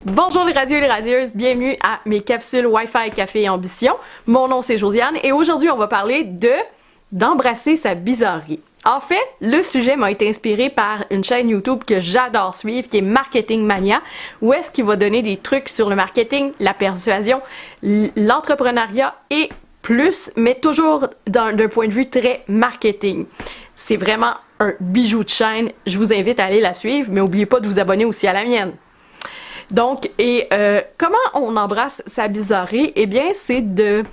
Bonjour les radieux et les radieuses, bienvenue à mes capsules Wi-Fi Café et Ambition. Mon nom c'est Josiane et aujourd'hui on va parler d'embrasser sa bizarrerie. En fait, le sujet m'a été inspiré par une chaîne YouTube que j'adore suivre, qui est Marketing Mania, où est-ce qu'il va donner des trucs sur le marketing, la persuasion, l'entrepreneuriat et plus, mais toujours d'un point de vue très marketing. C'est vraiment un bijou de chaîne, je vous invite à aller la suivre, mais n'oubliez pas de vous abonner aussi à la mienne. Donc, comment on embrasse sa bizarrerie? Eh bien, c'est de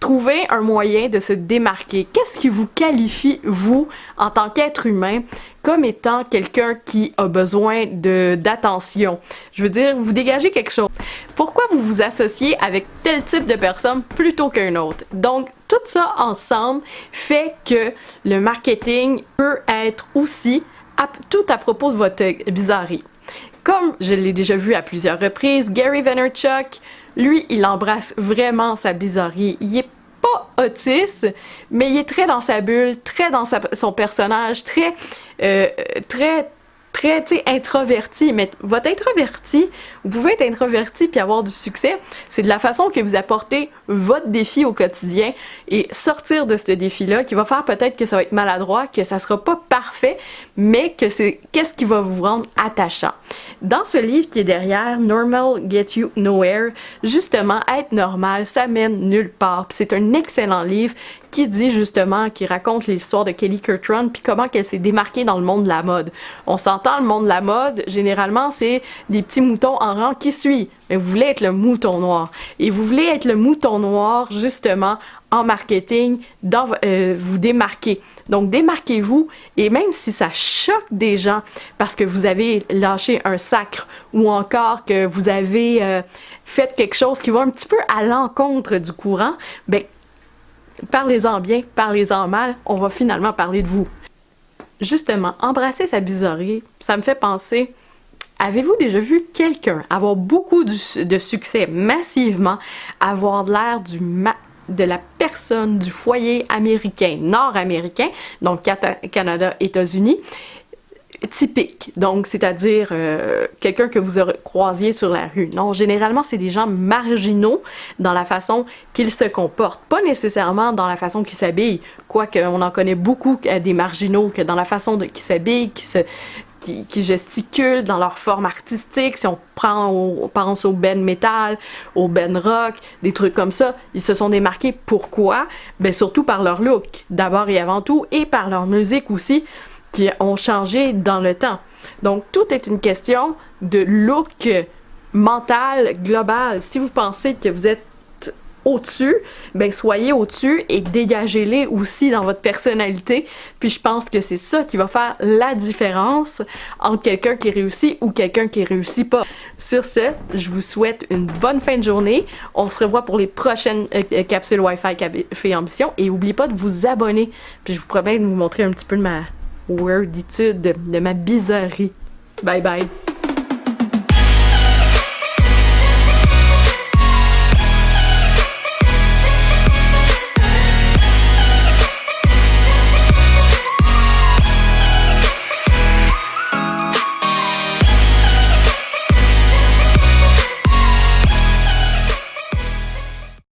trouver un moyen de se démarquer. Qu'est-ce qui vous qualifie, vous, en tant qu'être humain, comme étant quelqu'un qui a besoin d'attention? Je veux dire, vous dégagez quelque chose. Pourquoi vous vous associez avec tel type de personne plutôt qu'un autre? Donc, tout ça ensemble fait que le marketing peut être aussi tout à propos de votre bizarrerie. Comme je l'ai déjà vu à plusieurs reprises, Gary Vaynerchuk, lui, il embrasse vraiment sa bizarrerie. Il est pas autiste, mais il est très dans sa bulle, très dans son personnage, très, tu sais, introverti. Mais votre introverti, vous pouvez être introverti puis avoir du succès, c'est de la façon que vous apportez votre défi au quotidien et sortir de ce défi-là qui va faire peut-être que ça va être maladroit, que ça sera pas parfait, mais que c'est qu'est-ce qui va vous rendre attachant. Dans ce livre qui est derrière, Normal Get You Nowhere, justement, être normal, ça mène nulle part. Puis c'est un excellent livre qui dit justement, qui raconte l'histoire de Kelly Curtron puis comment qu'elle s'est démarquée dans le monde de la mode. On s'entend, le monde de la mode, généralement, c'est des petits moutons en rang qui suivent. Mais vous voulez être le mouton noir. Et vous voulez être le mouton noir, justement, en marketing, vous démarquer. Donc, démarquez-vous, et même si ça choque des gens, parce que vous avez lâché un sacre, ou encore que vous avez fait quelque chose qui va un petit peu à l'encontre du courant, ben, parlez-en bien, parlez-en mal, on va finalement parler de vous. Justement, embrasser sa bizarrerie, ça me fait penser... Avez-vous déjà vu quelqu'un avoir beaucoup de succès massivement, avoir l'air de la personne du foyer américain, nord-américain, donc Canada, États-Unis, typique, donc c'est-à-dire quelqu'un que vous croisiez sur la rue. Non, généralement, c'est des gens marginaux dans la façon qu'ils se comportent, pas nécessairement dans la façon qu'ils s'habillent, quoique on en connaît beaucoup des marginaux que dans la façon qu'ils s'habillent, qui gesticulent dans leur forme artistique. Si on pense au band metal, au band rock, des trucs comme ça, ils se sont démarqués. Pourquoi? Ben surtout par leur look, d'abord et avant tout, et par leur musique aussi, qui ont changé dans le temps. Donc, tout est une question de look mental, global. Si vous pensez que vous êtes au-dessus, ben soyez au-dessus et dégagez-les aussi dans votre personnalité. Puis je pense que c'est ça qui va faire la différence entre quelqu'un qui réussit ou quelqu'un qui réussit pas. Sur ce, je vous souhaite une bonne fin de journée. On se revoit pour les prochaines capsules Wi-Fi Café Ambition et n'oubliez pas de vous abonner. Puis je vous promets de vous montrer un petit peu de ma weirditude, de ma bizarrerie. Bye bye!